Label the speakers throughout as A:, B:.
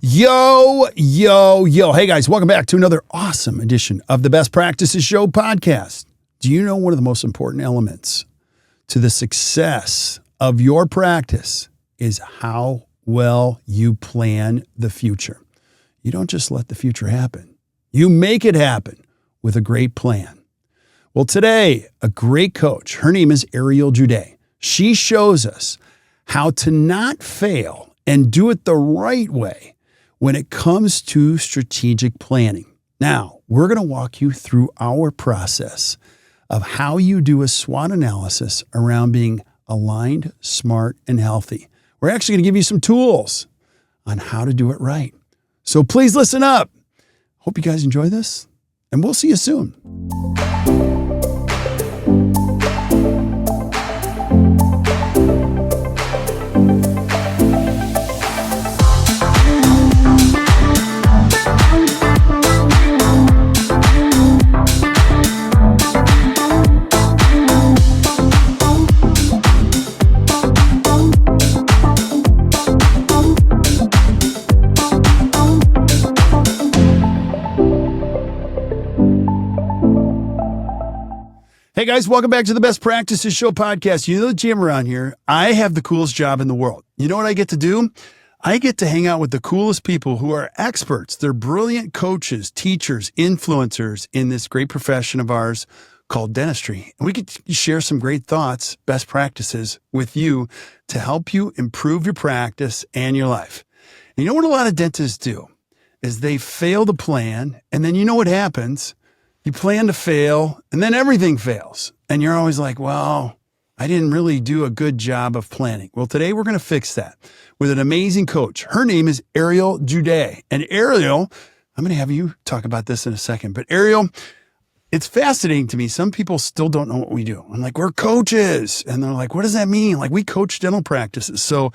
A: Yo, yo, yo. Hey guys, welcome back to another awesome edition of the Best Practices Show podcast. Do you know one of the most important elements to the success of your practice is how well you plan the future? You don't just let the future happen. You make it happen with a great plan. Well, today, a great coach, her name is Ariel Siegel. She shows us how to not fail and do it the right way when it comes to strategic planning. Now, we're going to walk you through our process of how you do a SWOT analysis around being aligned, smart, and healthy. We're actually going to give you some tools on how to do it right. So please listen up. Hope you guys enjoy this, and we'll see you soon. Hey guys, welcome back to the Best Practices Show podcast. You know the jam around here. I have the coolest job in the world. You know what I get to do? I get to hang out with the coolest people who are experts. They're brilliant coaches, teachers, influencers in this great profession of ours called dentistry. And we get to share some great thoughts, best practices with you to help you improve your practice and your life. And you know what a lot of dentists do is they fail to plan, and then you know what happens? You plan to fail, and then everything fails. And you're always like, well, I didn't really do a good job of planning. Well, today we're going to fix that with an amazing coach. Her name is Ariel Siegel. And Ariel, I'm going to have you talk about this in a second. But Ariel, it's fascinating to me. Some people still don't know what we do. I'm like, we're coaches. And they're like, what does that mean? Like, we coach dental practices. So,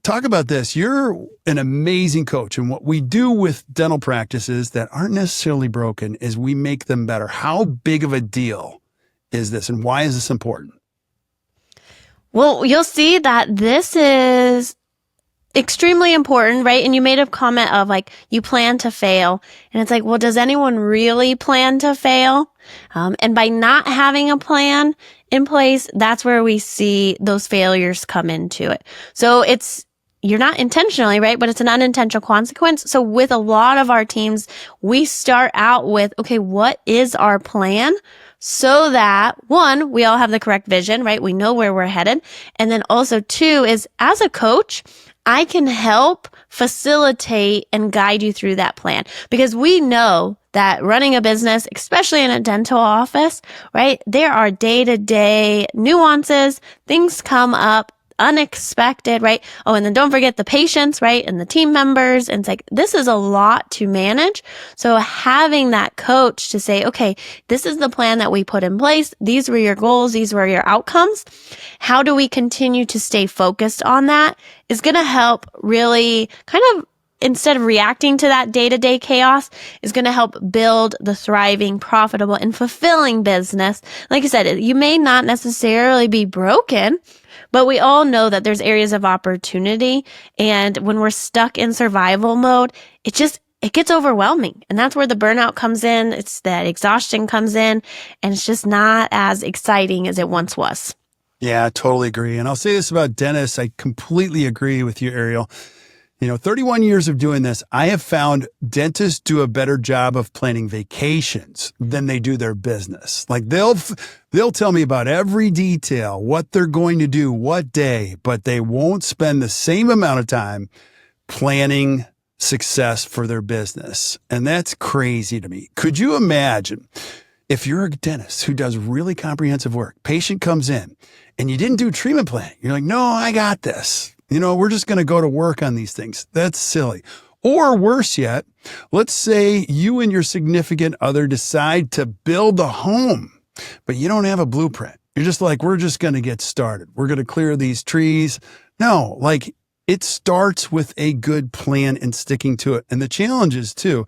A: talk about this. You're an amazing coach. And what we do with dental practices that aren't necessarily broken is we make them better. How big of a deal is this? And why is this important?
B: Well, you'll see that this is extremely important, right? And you made a comment of like, you plan to fail. And it's like, well, does anyone really plan to fail? And by not having a plan in place, that's where we see those failures come into it. So you're not intentionally, right? But it's an unintentional consequence. So with a lot of our teams, we start out with, okay, what is our plan? So that one, we all have the correct vision, right? We know where we're headed. And then also two is as a coach, I can help facilitate and guide you through that plan because we know that running a business, especially in a dental office, right? There are day-to-day nuances, things come up, unexpected, right? Oh, and then don't forget the patients, right? And the team members. And it's like, this is a lot to manage. So having that coach to say, okay, this is the plan that we put in place. These were your goals. These were your outcomes. How do we continue to stay focused on that is going to help really kind of, instead of reacting to that day-to-day chaos, is going to help build the thriving, profitable, and fulfilling business. Like I said, you may not necessarily be broken, but we all know that there's areas of opportunity. And when we're stuck in survival mode, it gets overwhelming. And that's where the burnout comes in. It's that exhaustion comes in, and it's just not as exciting as it once was.
A: Yeah, I totally agree. And I'll say this about dentists. I completely agree with you, Ariel. 31 years of doing this, I have found dentists do a better job of planning vacations than they do their business. Like they'll tell me about every detail, what they're going to do, what day, but they won't spend the same amount of time planning success for their business. And that's crazy to me. Could you imagine if you're a dentist who does really comprehensive work, patient comes in and you didn't do treatment plan? You're like, no, I got this. We're just going to go to work on these things. That's silly. Or worse yet, let's say you and your significant other decide to build a home, but you don't have a blueprint. You're just like, we're just going to get started. We're going to clear these trees. No, like it starts with a good plan and sticking to it. And the challenge is too,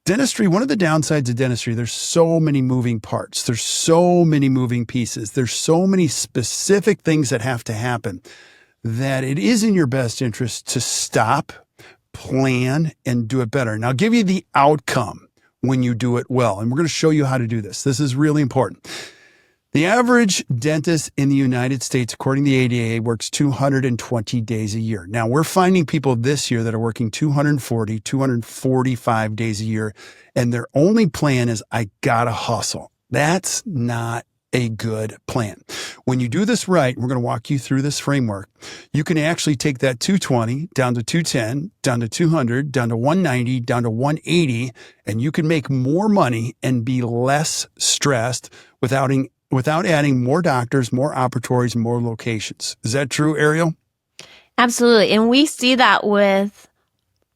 A: dentistry, one of the downsides of dentistry, there's so many moving parts. There's so many moving pieces. There's so many specific things that have to happen that it is in your best interest to stop, plan and do it better. And I'll give you the outcome when you do it well. And we're going to show you how to do this. This is really important. The average dentist in the United States, according to the ADA, works 220 days a year. Now, we're finding people this year that are working 240, 245 days a year, and their only plan is, I gotta hustle. That's not a good plan. When you do this right, we're going to walk you through this framework. You can actually take that 220 down to 210, down to 200, down to 190, down to 180, and you can make more money and be less stressed without adding more doctors, more operatories, more locations. Is that true, Ariel?
B: Absolutely. And we see that with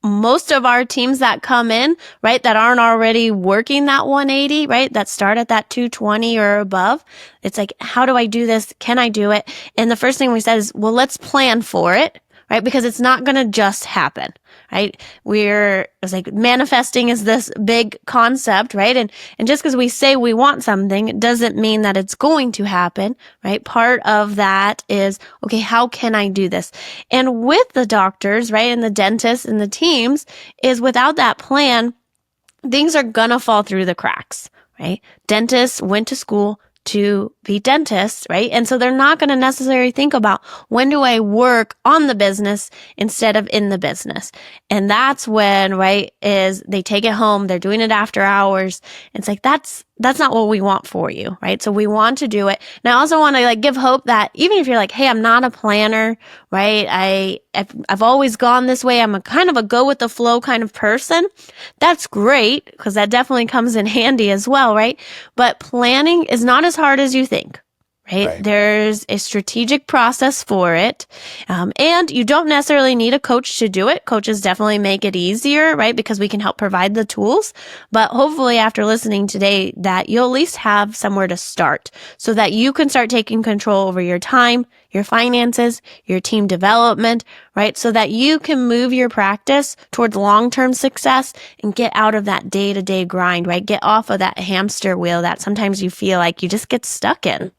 B: most of our teams that come in, right, that aren't already working that 180, right, that start at that 220 or above. It's like, how do I do this? Can I do it? And the first thing we said is, well, let's plan for it, right? Because it's not going to just happen, right? It's like manifesting is this big concept, right? And just because we say we want something, it doesn't mean that it's going to happen, right? Part of that is, okay, how can I do this? And with the doctors, right, and the dentists and the teams is without that plan, things are going to fall through the cracks, right? Dentists went to school to be dentists, right? And so they're not going to necessarily think about, when do I work on the business instead of in the business? And that's when, right, is they take it home, they're doing it after hours. It's like, that's not what we want for you, right? So we want to do it. And I also want to give hope that even if you're like, hey, I'm not a planner, right? I've always gone this way. I'm a kind of a go with the flow kind of person. That's great, because that definitely comes in handy as well, right? But planning is not as hard as you think. Right? There's a strategic process for it. And you don't necessarily need a coach to do it. Coaches definitely make it easier, right? Because we can help provide the tools. But hopefully after listening today, that you'll at least have somewhere to start so that you can start taking control over your time, your finances, your team development, right? So that you can move your practice towards long-term success and get out of that day-to-day grind, right? Get off of that hamster wheel that sometimes you feel like you just get stuck in.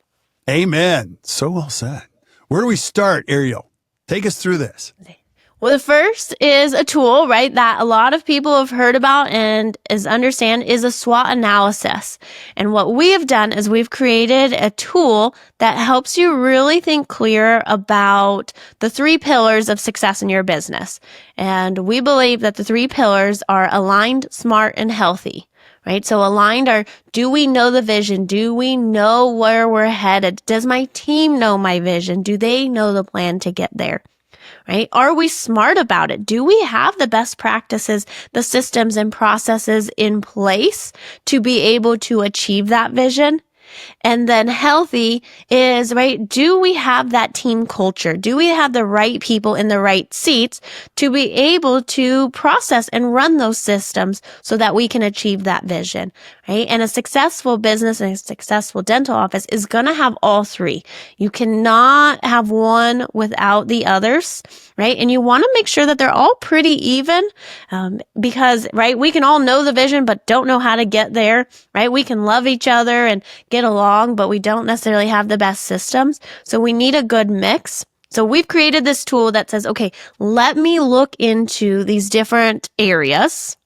A: Amen. So well said. Where do we start, Ariel? Take us through this.
B: Well, the first is a tool, right, that a lot of people have heard about and understand is a SWOT analysis. And what we have done is we've created a tool that helps you really think clear about the 3 pillars of success in your business. And we believe that the 3 pillars are aligned, smart, and healthy. Right? So aligned are, do we know the vision? Do we know where we're headed? Does my team know my vision? Do they know the plan to get there? Right? Are we smart about it? Do we have the best practices, the systems and processes in place to be able to achieve that vision? And then healthy is, right, do we have that team culture? Do we have the right people in the right seats to be able to process and run those systems so that we can achieve that vision, right? And a successful business and a successful dental office is going to have all 3. You cannot have one without the others, right? And you want to make sure that they're all pretty even, because, right, we can all know the vision, but don't know how to get there, right? We can love each other and get along, but we don't necessarily have the best systems. So we need a good mix. So we've created this tool that says, okay, let me look into these different areas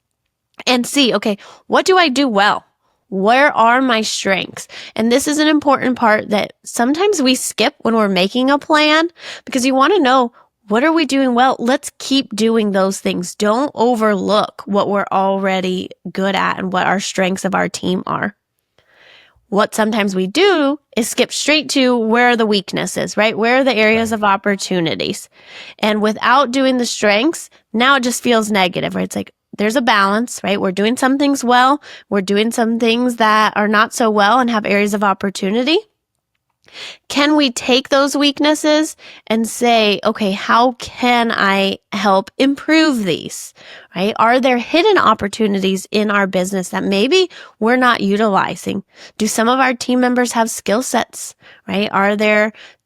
B: and see, okay, what do I do well? Where are my strengths? And this is an important part that sometimes we skip when we're making a plan, because you want to know, what are we doing well? Let's keep doing those things. Don't overlook what we're already good at and what our strengths of our team are. What sometimes we do is skip straight to where are the weaknesses, right? Where are the areas of opportunities? And without doing the strengths, now it just feels negative, right? It's like, there's a balance, right? We're doing some things well. We're doing some things that are not so well and have areas of opportunity. Can we take those weaknesses and say, okay, how can I help improve these, right? Are there hidden opportunities in our business that maybe we're not utilizing? Do some of our team members have skill sets, right?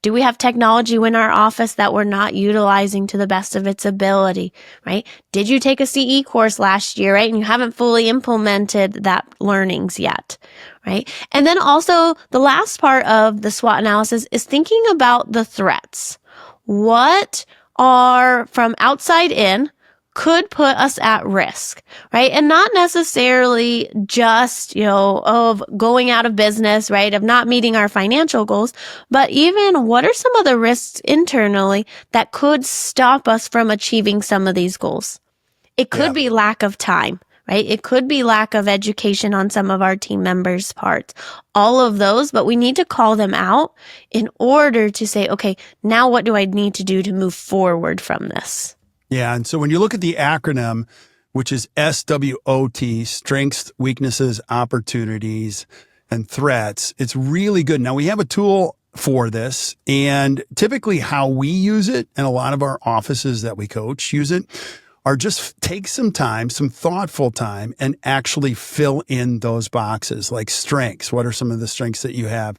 B: Do we have technology in our office that we're not utilizing to the best of its ability, right? Did you take a CE course last year, right? And you haven't fully implemented that learnings yet, right? And then also the last part of the SWOT analysis is thinking about the threats. What are from outside in could put us at risk, right? And not necessarily just, of going out of business, right? Of not meeting our financial goals, but even what are some of the risks internally that could stop us from achieving some of these goals? It could be lack of time, right? It could be lack of education on some of our team members' parts, all of those, but we need to call them out in order to say, okay, now what do I need to do to move forward from this?
A: Yeah. And so when you look at the acronym, which is SWOT, strengths, weaknesses, opportunities, and threats, it's really good. Now we have a tool for this, and typically how we use it, and a lot of our offices that we coach use it, are just take some time, some thoughtful time, and actually fill in those boxes like strengths. What are some of the strengths that you have?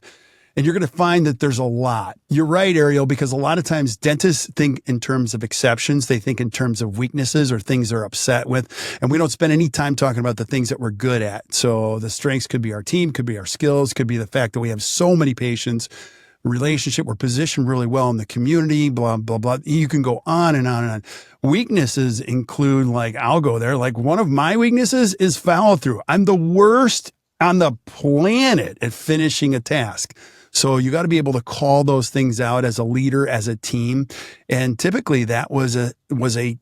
A: And you're going to find that there's a lot. You're right, Ariel, because a lot of times dentists think in terms of exceptions. They think in terms of weaknesses or things they're upset with. And we don't spend any time talking about the things that we're good at. So the strengths could be our team, could be our skills, could be the fact that we have so many patients, relationship, we're positioned really well in the community, blah, blah, blah. You can go on and on and on. Weaknesses include, like, I'll go there. Like, one of my weaknesses is follow through. I'm the worst on the planet at finishing a task. So you got to be able to call those things out as a leader, as a team. And typically that was a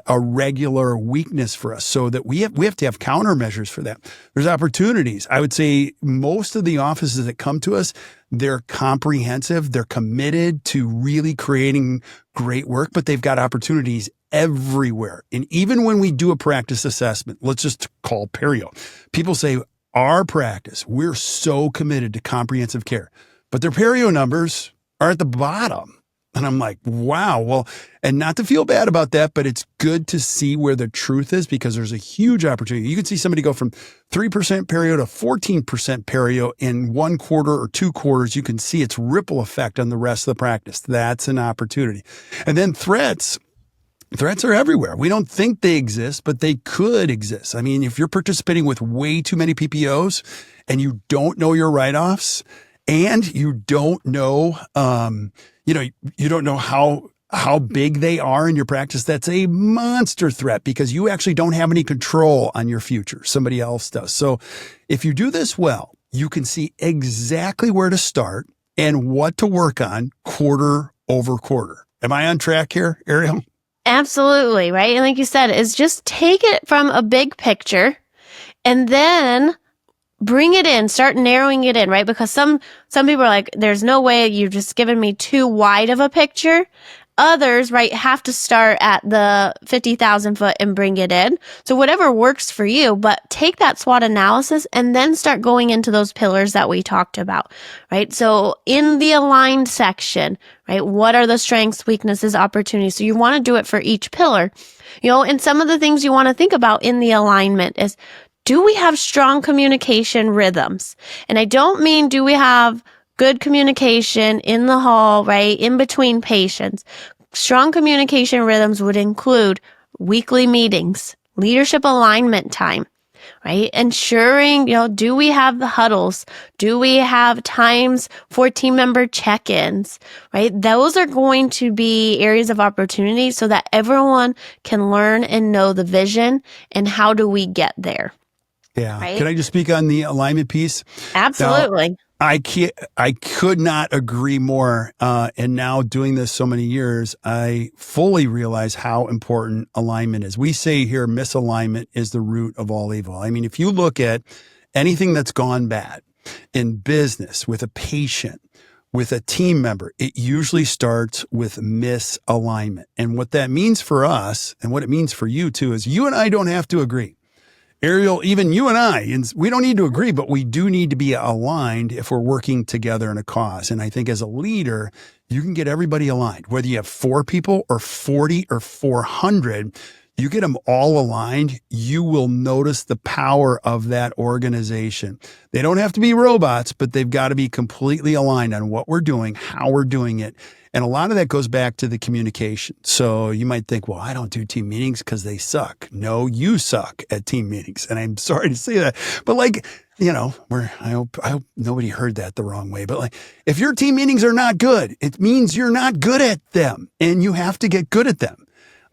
A: regular weakness for us, so that we have to have countermeasures for that. There's opportunities. I would say most of the offices that come to us, they're comprehensive. They're committed to really creating great work, but they've got opportunities everywhere. And even when we do a practice assessment, let's just call perio, people say, our practice, we're so committed to comprehensive care, but their perio numbers are at the bottom. And I'm like, wow. Well, and not to feel bad about that, but it's good to see where the truth is, because there's a huge opportunity. You can see somebody go from 3% perio to 14% perio in 1 quarter or 2 quarters. You can see its ripple effect on the rest of the practice. That's an opportunity. And then threats. Threats are everywhere. We don't think they exist, but they could exist. I mean, if you're participating with way too many PPOs and you don't know your write-offs, and you don't know, you don't know how big they are in your practice, that's a monster threat, because you actually don't have any control on your future. Somebody else does. So if you do this well, you can see exactly where to start and what to work on quarter over quarter. Am I on track here, Ariel?
B: Absolutely, right? And like you said, is just take it from a big picture and then bring it in, start narrowing it in, right? Because some people are like, there's no way, you've just given me too wide of a picture. Others, right, have to start at the 50,000 foot and bring it in. So whatever works for you, but take that SWOT analysis and then start going into those pillars that we talked about, right? So in the aligned section, right, what are the strengths, weaknesses, opportunities? So you want to do it for each pillar, and some of the things you want to think about in the alignment is, do we have strong communication rhythms? And I don't mean, do we have good communication in the hall, right, in between patients? Strong communication rhythms would include weekly meetings, leadership alignment time, right? Ensuring, do we have the huddles? Do we have times for team member check-ins, right? Those are going to be areas of opportunity so that everyone can learn and know the vision and how do we get there.
A: Yeah.
B: Right?
A: Can I just speak on the alignment piece?
B: Absolutely.
A: Now, I could not agree more. And now doing this so many years, I fully realize how important alignment is. We say here, misalignment is the root of all evil. I mean, if you look at anything that's gone bad in business, with a patient, with a team member, it usually starts with misalignment. And what that means for us, and what it means for you too, is you and I don't have to agree. Ariel, even you and I, and we don't need to agree, but we do need to be aligned if we're working together in a cause. And I think as a leader, you can get everybody aligned. Whether you have 4 people or 40 or 400, you get them all aligned, you will notice the power of that organization. They don't have to be robots, but they've got to be completely aligned on what we're doing, how we're doing it. And a lot of that goes back to the communication. So you might think, well, I don't do team meetings because they suck. No, you suck at team meetings. And I'm sorry to say that. But I hope nobody heard that the wrong way. But if your team meetings are not good, it means you're not good at them and you have to get good at them.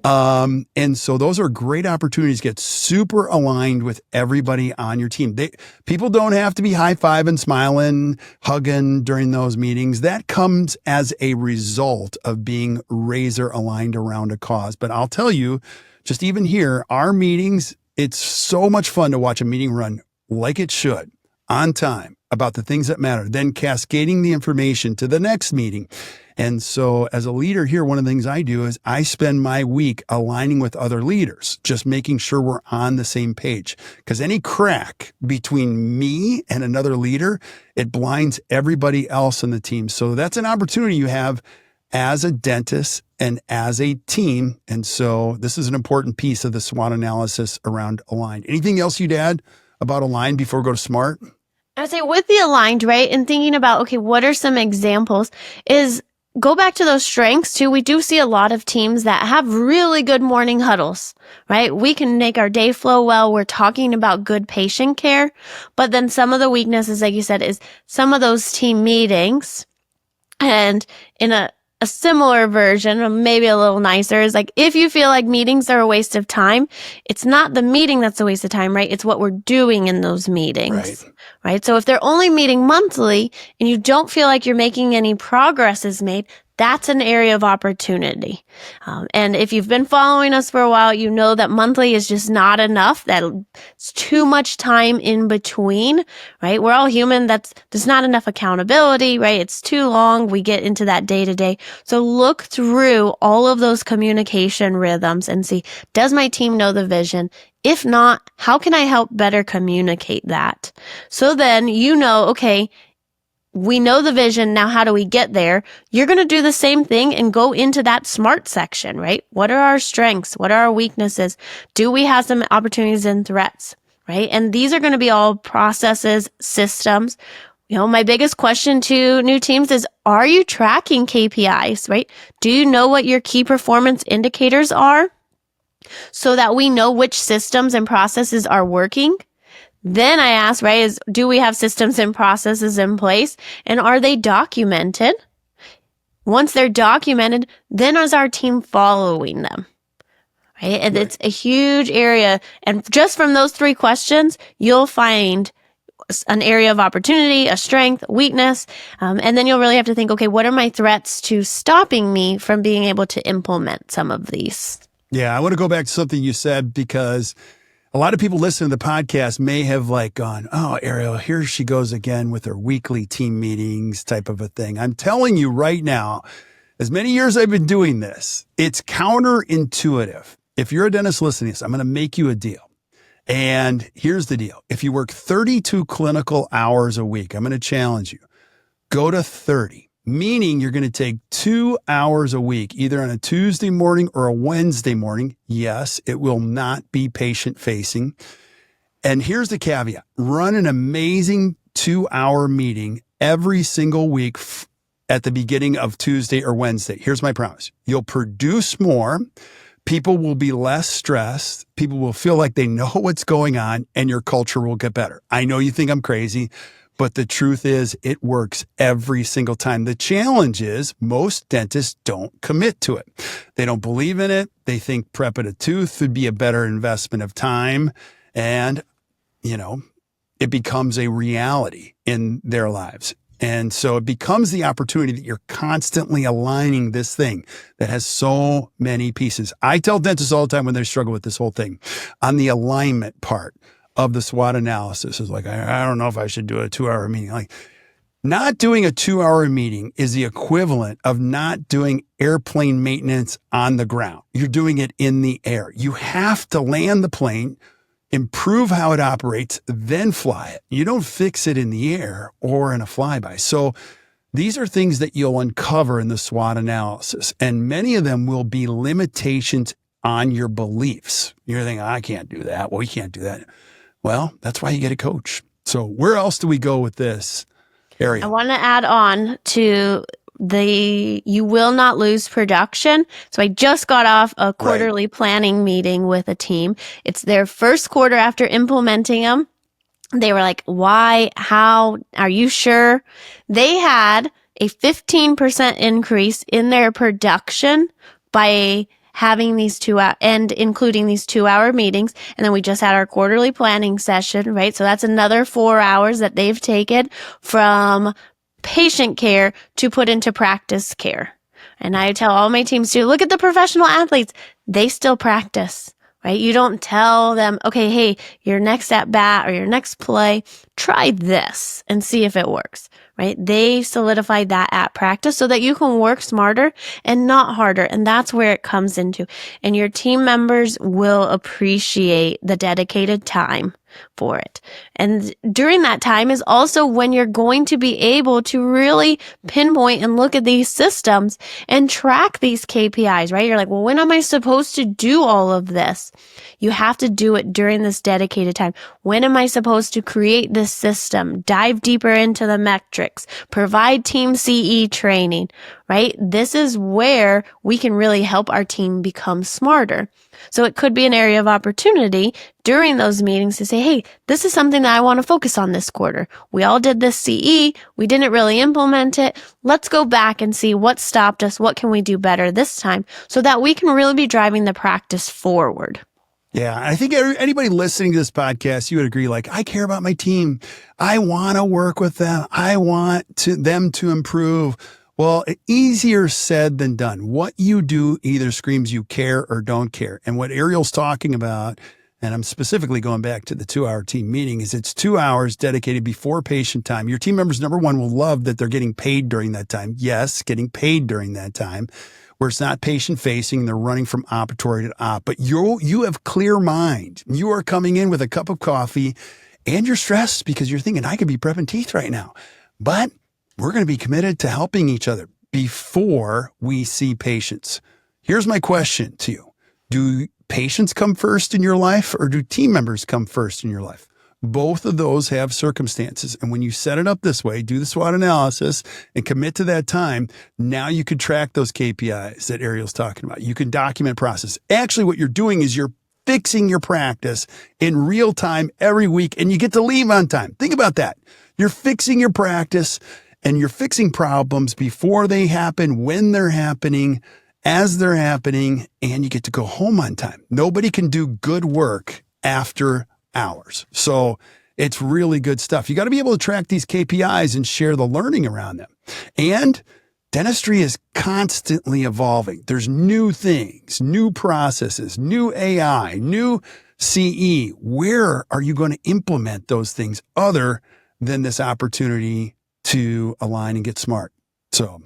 A: And so those are great opportunities to get super aligned with everybody on your team. People don't have to be high-fiving, smiling, hugging during those meetings. That comes as a result of being razor aligned around a cause. But I'll tell you, just even here, our meetings, it's so much fun to watch a meeting run like it should, on time, about the things that matter, then cascading the information to the next meeting. And so as a leader here, one of the things I do is I spend my week aligning with other leaders, just making sure we're on the same page. Because any crack between me and another leader, it blinds everybody else in the team. So that's an opportunity you have as a dentist and as a team. And so this is an important piece of the SWOT analysis around aligned. Anything else you'd add about aligned before we go to SMART?
B: I would say with the aligned, right, and thinking about, okay, what are some examples, is go back to those strengths too. We do see a lot of teams that have really good morning huddles, right? We can make our day flow well. We're talking about good patient care. But then some of the weaknesses, like you said, is some of those team meetings, and in a similar version, or maybe a little nicer, is like, if you feel like meetings are a waste of time, it's not the meeting that's a waste of time, right? It's what we're doing in those meetings, right? So if they're only meeting monthly and you don't feel like you're making any progress is made, that's an area of opportunity. And if you've been following us for a while, you know that monthly is just not enough. That's too much time in between, right? We're all human. There's not enough accountability, right? It's too long. We get into that day to day. So look through all of those communication rhythms and see, does my team know the vision? If not, how can I help better communicate that? So then you know, okay, we know the vision. Now, how do we get there? You're going to do the same thing and go into that SMART section, right? What are our strengths? What are our weaknesses? Do we have some opportunities and threats, right? And these are going to be all processes, systems. You know, my biggest question to new teams is, are you tracking KPIs, right? Do you know what your key performance indicators are so that we know which systems and processes are working? Then I ask, right, do we have systems and processes in place, and are they documented? Once they're documented, then is our team following them, right? And it's a huge area. And just from those three questions, you'll find an area of opportunity, a strength, a weakness. And then you'll really have to think, okay, what are my threats to stopping me from being able to implement some of these?
A: Yeah, I want to go back to something you said, because a lot of people listening to the podcast may have gone, oh, Ariel, here she goes again with her weekly team meetings type of a thing. I'm telling you right now, as many years I've been doing this, it's counterintuitive. If you're a dentist listening to this, I'm going to make you a deal. And here's the deal. If you work 32 clinical hours a week, I'm going to challenge you. Go to 30, meaning you're going to take 2 hours a week, either on a Tuesday morning or a Wednesday morning. Yes, it will not be patient facing. And here's the caveat. Run an amazing 2-hour meeting every single week at the beginning of Tuesday or Wednesday. Here's my promise. You'll produce more. People will be less stressed. People will feel like they know what's going on, and your culture will get better. I know you think I'm crazy, but the truth is it works every single time. The challenge is most dentists don't commit to it. They don't believe in it. They think prepping a tooth would be a better investment of time. And, it becomes a reality in their lives. And so it becomes the opportunity that you're constantly aligning this thing that has so many pieces. I tell dentists all the time when they struggle with this whole thing on the alignment part of the SWOT analysis is like, I don't know if I should do a 2-hour meeting. Not doing a 2-hour meeting is the equivalent of not doing airplane maintenance on the ground. You're doing it in the air. You have to land the plane, improve how it operates, then fly it. You don't fix it in the air or in a flyby. So these are things that you'll uncover in the SWOT analysis, and many of them will be limitations on your beliefs. You're thinking, I can't do that. Well, we can't do that. Well, that's why you get a coach. So where else do we go with this area?
B: I want to add on to you will not lose production. So I just got off a quarterly planning meeting with a team. It's their first quarter after implementing them. They were like, why? How? Are you sure? They had a 15% increase in their production by having these including these 2-hour meetings. And then we just had our quarterly planning session, right? So that's another 4 hours that they've taken from patient care to put into practice care. And I tell all my teams to look at the professional athletes. They still practice, right? You don't tell them, okay, hey, your next at bat or your next play, try this and see if it works, right? They solidify that at practice so that you can work smarter and not harder. And that's where it comes into. And your team members will appreciate the dedicated time for it. And during that time is also when you're going to be able to really pinpoint and look at these systems and track these KPIs, right? You're like, well, when am I supposed to do all of this? You have to do it during this dedicated time. When am I supposed to create this system, dive deeper into the metrics, provide team CE training, right? This is where we can really help our team become smarter. So it could be an area of opportunity during those meetings to say, hey, this is something that I want to focus on this quarter. We all did this CE. We didn't really implement it. Let's go back and see what stopped us. What can we do better this time so that we can really be driving the practice forward?
A: Yeah, I think anybody listening to this podcast, you would agree, like, I care about my team. I want to work with them. I want them to improve. Well, easier said than done. What you do either screams you care or don't care. And what Ariel's talking about, and I'm specifically going back to the 2-hour team meeting, is it's 2 hours dedicated before patient time. Your team members, number one, will love that they're getting paid during that time. Yes, getting paid during that time, where it's not patient facing, they're running from operatory to op. But you have clear mind. You are coming in with a cup of coffee and you're stressed because you're thinking, I could be prepping teeth right now. But we're going to be committed to helping each other before we see patients. Here's my question to you. Do patients come first in your life or do team members come first in your life? Both of those have circumstances. And when you set it up this way, do the SWOT analysis and commit to that time, now you can track those KPIs that Ariel's talking about. You can document process. Actually, what you're doing is you're fixing your practice in real time every week and you get to leave on time. Think about that. You're fixing your practice and you're fixing problems before they happen, when they're happening, as they're happening, and you get to go home on time. Nobody can do good work after hours. So it's really good stuff. You got to be able to track these KPIs and share the learning around them. And dentistry is constantly evolving. There's new things, new processes, new AI, new CE. Where are you going to implement those things other than this opportunity to align and get smart? So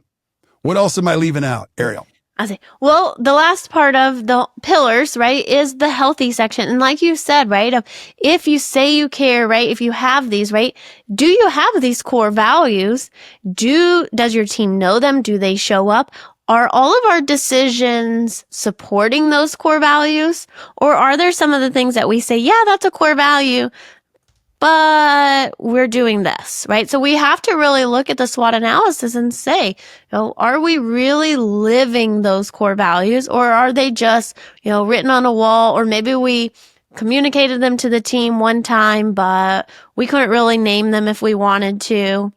A: what else am I leaving out, Ariel?
B: I say, well, the last part of the pillars, right, is the healthy section. And like you said, right, if you say you care, right, if you have these, right, do you have these core values? Does your team know them? Do they show up? Are all of our decisions supporting those core values? Or are there some of the things that we say, yeah, that's a core value, but we're doing this, right? So we have to really look at the SWOT analysis and say, are we really living those core values, or are they just, written on a wall, or maybe we communicated them to the team one time, but we couldn't really name them if we wanted to,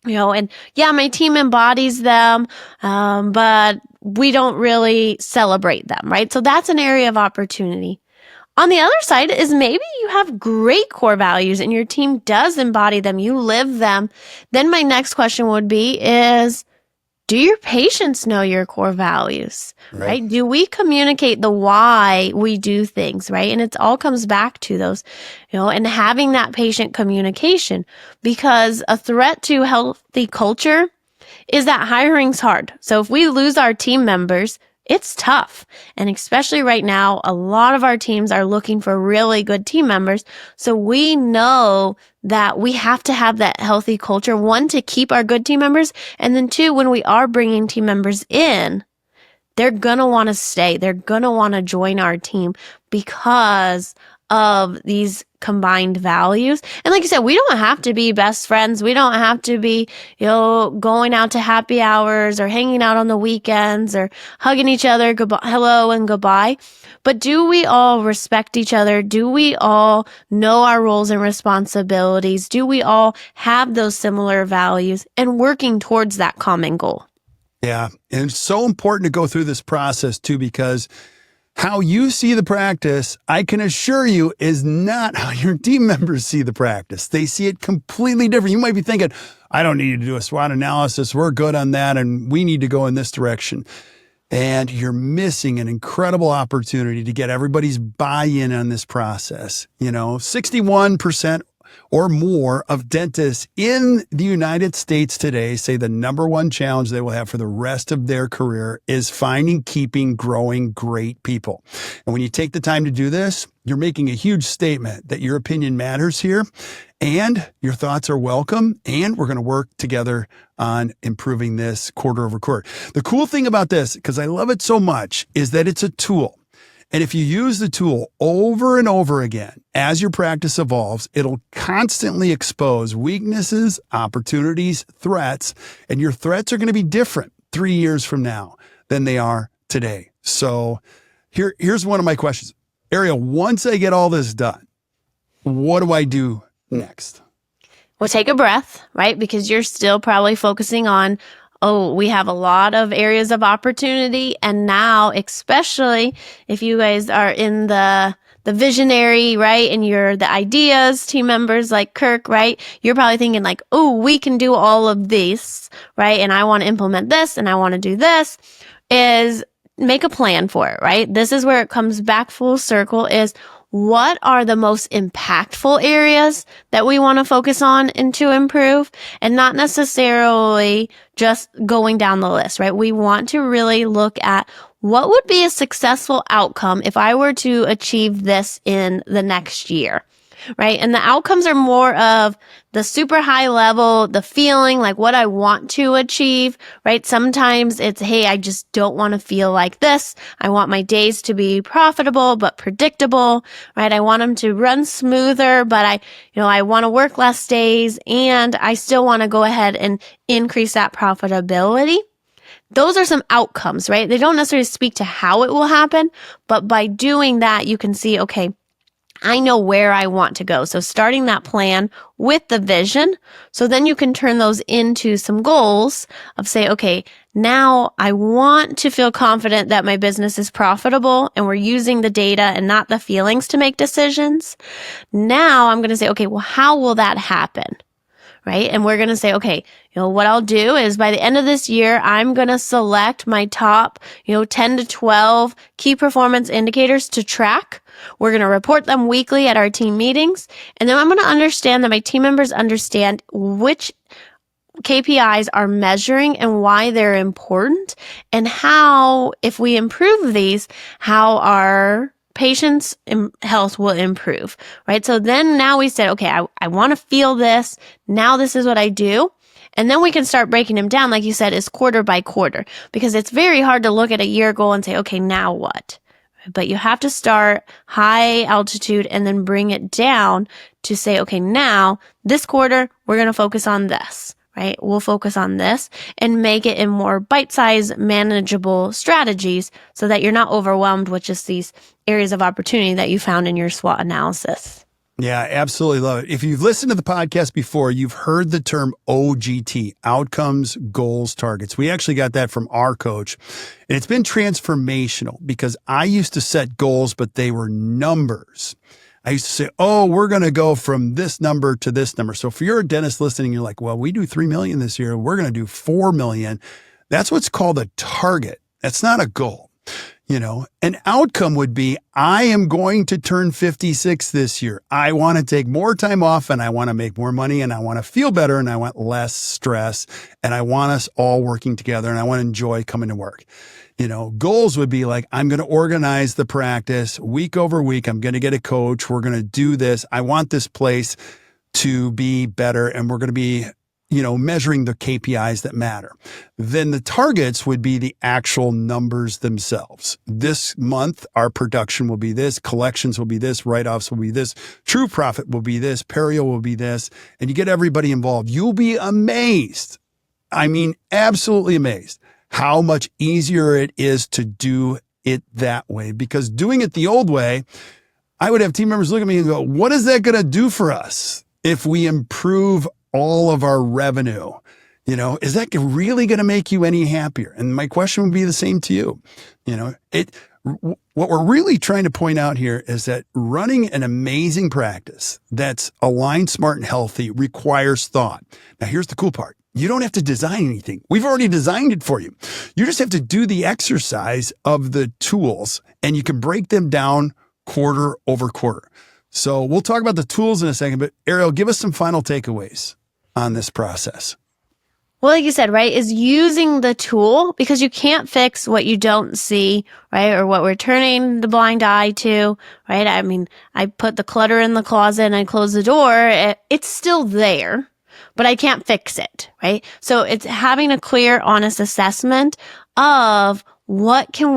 B: and yeah, my team embodies them, but we don't really celebrate them, right? So that's an area of opportunity. On the other side is maybe you have great core values and your team does embody them. You live them. Then my next question would be is, do your patients know your core values, right? Do we communicate the why we do things, right? And it all comes back to those, and having that patient communication, because a threat to healthy culture is that hiring's hard. So if we lose our team members, it's tough. And especially right now, a lot of our teams are looking for really good team members. So we know that we have to have that healthy culture, one, to keep our good team members. And then two, when we are bringing team members in, they're going to want to stay. They're going to want to join our team because of these combined values. And like you said, we don't have to be best friends. We don't have to be, going out to happy hours or hanging out on the weekends or hugging each other, goodbye, hello and goodbye. But do we all respect each other? Do we all know our roles and responsibilities? Do we all have those similar values and working towards that common goal?
A: Yeah. And it's so important to go through this process too, because how you see the practice, I can assure you, is not how your team members see the practice. They see it completely different. You might be thinking, I don't need to do a SWOT analysis. We're good on that. And we need to go in this direction. And you're missing an incredible opportunity to get everybody's buy-in on this process. 61% or more of dentists in the United States today say the number one challenge they will have for the rest of their career is finding, keeping, growing great people. And when you take the time to do this, you're making a huge statement that your opinion matters here and your thoughts are welcome. And we're going to work together on improving this quarter over quarter. The cool thing about this, because I love it so much, is that it's a tool. And if you use the tool over and over again, as your practice evolves, it'll constantly expose weaknesses, opportunities, threats, and your threats are going to be different 3 years from now than they are today. So here's one of my questions. Ariel, once I get all this done, what do I do next?
B: Well, take a breath, right? Because you're still probably focusing on, we have a lot of areas of opportunity. And now, especially if you guys are in the visionary, right? And you're the ideas team members like Kirk, right? You're probably thinking like, we can do all of these, right? And I want to implement this and I want to do this. Is make a plan for it, right? This is where it comes back full circle is what are the most impactful areas that we want to focus on and to improve, and not necessarily just going down the list, right? We want to really look at what would be a successful outcome if I were to achieve this in the next year, right? And the outcomes are more of the super high level, the feeling, like what I want to achieve, right? Sometimes it's, hey, I just don't want to feel like this. I want my days to be profitable, but predictable, right? I want them to run smoother, but I want to work less days and I still want to go ahead and increase that profitability. Those are some outcomes, right? They don't necessarily speak to how it will happen, but by doing that, you can see, okay, I know where I want to go. So starting that plan with the vision. So then you can turn those into some goals of say, okay, now I want to feel confident that my business is profitable and we're using the data and not the feelings to make decisions. Now I'm going to say, okay, well, how will that happen? Right? And we're going to say, okay, what I'll do is by the end of this year, I'm going to select my top, 10 to 12 key performance indicators to track. We're going to report them weekly at our team meetings. And then I'm going to understand that my team members understand which KPIs are measuring and why they're important and how, if we improve these, how our patients' health will improve, right? So then now we said, okay, I want to feel this. Now this is what I do. And then we can start breaking them down, like you said, is quarter by quarter, because it's very hard to look at a year goal and say, okay, now what? But you have to start high altitude and then bring it down to say, okay, now this quarter, we're going to focus on this, right? We'll focus on this and make it in more bite-sized, manageable strategies so that you're not overwhelmed with just these areas of opportunity that you found in your SWOT analysis.
A: Yeah, absolutely love it. If you've listened to the podcast before, you've heard the term OGT, outcomes, goals, targets. We actually got that from our coach. And it's been transformational because I used to set goals, but they were numbers. I used to say, we're going to go from this number to this number. So if you're a dentist listening, you're like, well, we do 3 million this year. We're going to do 4 million. That's what's called a target. That's not a goal. An outcome would be, I am going to turn 56 this year. I want to take more time off and I want to make more money and I want to feel better and I want less stress and I want us all working together and I want to enjoy coming to work. Goals would be like, I'm going to organize the practice week over week. I'm going to get a coach. We're going to do this. I want this place to be better and we're going to be measuring the KPIs that matter. Then the targets would be the actual numbers themselves. This month, our production will be this, collections will be this, write-offs will be this, true profit will be this, perio will be this, and you get everybody involved. You'll be amazed. I mean, absolutely amazed how much easier it is to do it that way. Because doing it the old way, I would have team members look at me and go, what is that going to do for us if we improve all of our revenue? Is that really going to make you any happier? And my question would be the same to you. What we're really trying to point out here is that running an amazing practice that's aligned, smart, and healthy requires thought. Now, here's the cool part. You don't have to design anything. We've already designed it for you. You just have to do the exercise of the tools, and you can break them down quarter over quarter. So we'll talk about the tools in a second, but Ariel, give us some final takeaways on this process.
B: Well, like you said, right, is using the tool, because you can't fix what you don't see, right, or what we're turning the blind eye to, right? I mean, I put the clutter in the closet and I close the door. It's still there, but I can't fix it, right? So it's having a clear, honest assessment of what are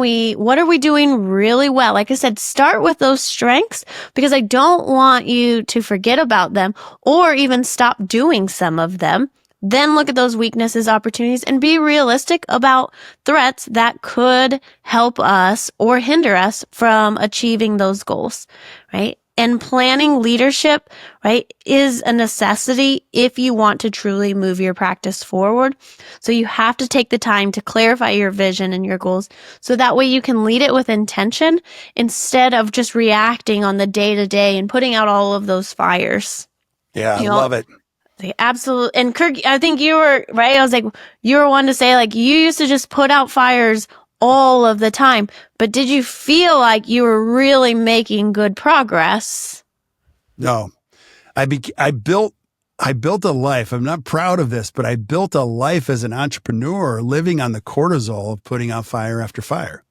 B: we doing really well? Like I said, start with those strengths, because I don't want you to forget about them or even stop doing some of them. Then look at those weaknesses, opportunities, and be realistic about threats that could help us or hinder us from achieving those goals, right? And planning leadership, right, is a necessity if you want to truly move your practice forward. So you have to take the time to clarify your vision and your goals, so that way you can lead it with intention instead of just reacting on the day-to-day and putting out all of those fires.
A: Yeah, I love it.
B: Absolutely. And Kirk, I think you were right. I was like, you were one to say, like, you used to just put out fires all of the time, but did you feel like you were really making good progress?
A: No, I built a life. I'm not proud of this, but I built a life as an entrepreneur, living on the cortisol of putting out fire after fire.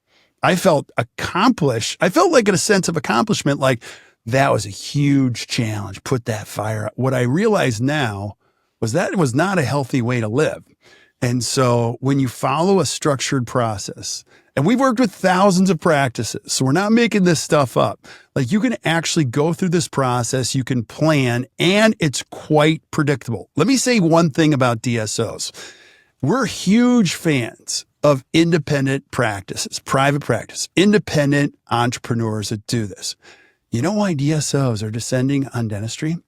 A: I felt accomplished. I felt like a sense of accomplishment, like, that was a huge challenge. Put that fire out. What I realize now was that it was not a healthy way to live. And so when you follow a structured process, and we've worked with thousands of practices, so we're not making this stuff up. Like, you can actually go through this process, you can plan, and it's quite predictable. Let me say one thing about DSOs. We're huge fans of independent practices, private practice, independent entrepreneurs that do this. You know why DSOs are descending on dentistry?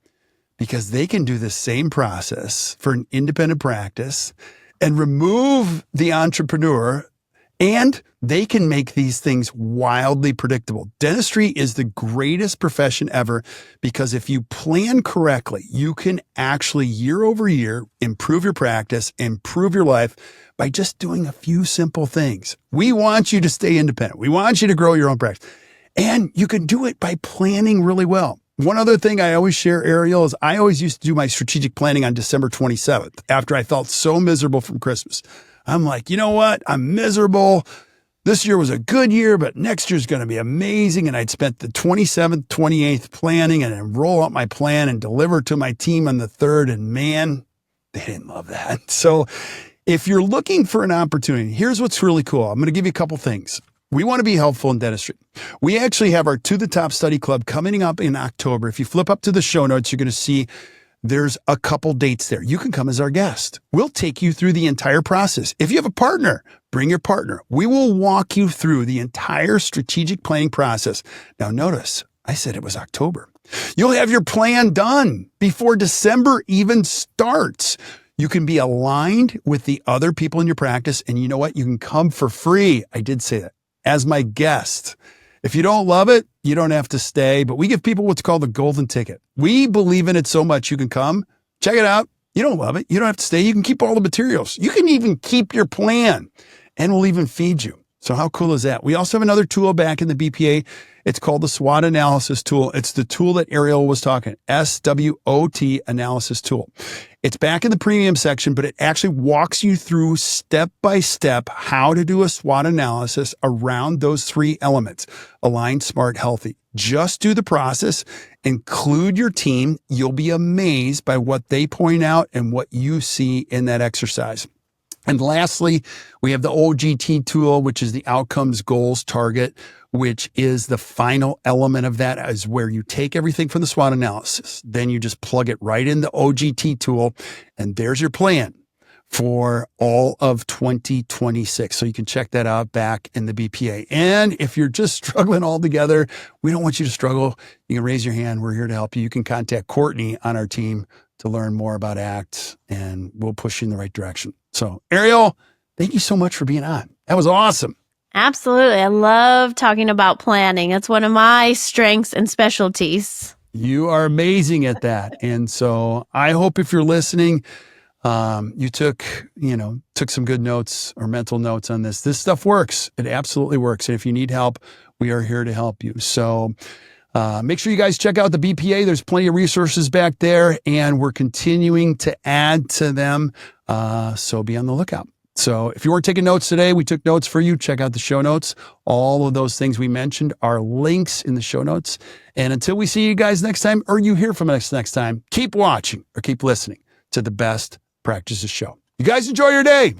A: Because they can do the same process for an independent practice and remove the entrepreneur, and they can make these things wildly predictable. Dentistry is the greatest profession ever, because if you plan correctly, you can actually year over year improve your practice, improve your life by just doing a few simple things. We want you to stay independent. We want you to grow your own practice. And you can do it by planning really well. One other thing I always share, Ariel, is I always used to do my strategic planning on December 27th after I felt so miserable from Christmas. I'm like, you know what? I'm miserable. This year was a good year, but next year's going to be amazing. And I'd spent the 27th, 28th planning, and then roll out my plan and deliver to my team on the 3rd. And man, they didn't love that. So if you're looking for an opportunity, here's what's really cool. I'm going to give you a couple things. We want to be helpful in dentistry. We actually have our To the Top Study Club coming up in October. If you flip up to the show notes, you're going to see there's a couple dates there. You can come as our guest. We'll take you through the entire process. If you have a partner, bring your partner. We will walk you through the entire strategic planning process. Now, notice I said it was October. You'll have your plan done before December even starts. You can be aligned with the other people in your practice, and you know what? You can come for free. I did say that. As my guest. If you don't love it, you don't have to stay, but we give people what's called the golden ticket. We believe in it so much you can come, check it out. You don't love it, you don't have to stay. You can keep all the materials. You can even keep your plan, and we'll even feed you. So how cool is that? We also have another tool back in the BPA. It's called the SWOT analysis tool. It's the tool that Ariel was talking, SWOT analysis tool. It's back in the premium section, but it actually walks you through step by step how to do a SWOT analysis around those 3 elements: aligned, smart, healthy. Just do the process, include your team. You'll be amazed by what they point out and what you see in that exercise. And lastly, we have the OGT tool, which is the outcomes, goals, target, which is the final element of that, is where you take everything from the SWOT analysis. Then you just plug it right in the OGT tool, and there's your plan for all of 2026. So you can check that out back in the BPA. And if you're just struggling altogether, we don't want you to struggle. You can raise your hand. We're here to help you. You can contact Courtney on our team to learn more about ACT, and we'll push you in the right direction. So, Ariel, thank you so much for being on. That was awesome.
B: Absolutely. I love talking about planning. It's one of my strengths and specialties.
A: You are amazing at that. And so I hope if you're listening, you took some good notes or mental notes on this. This stuff works. It absolutely works. And if you need help, we are here to help you. So make sure you guys check out the BPA. There's plenty of resources back there, and we're continuing to add to them. So be on the lookout. So if you weren't taking notes today, we took notes for you. Check out the show notes. All of those things we mentioned are links in the show notes. And until we see you guys next time, or you hear from us next time, keep watching or keep listening to the Best Practices Show. You guys enjoy your day.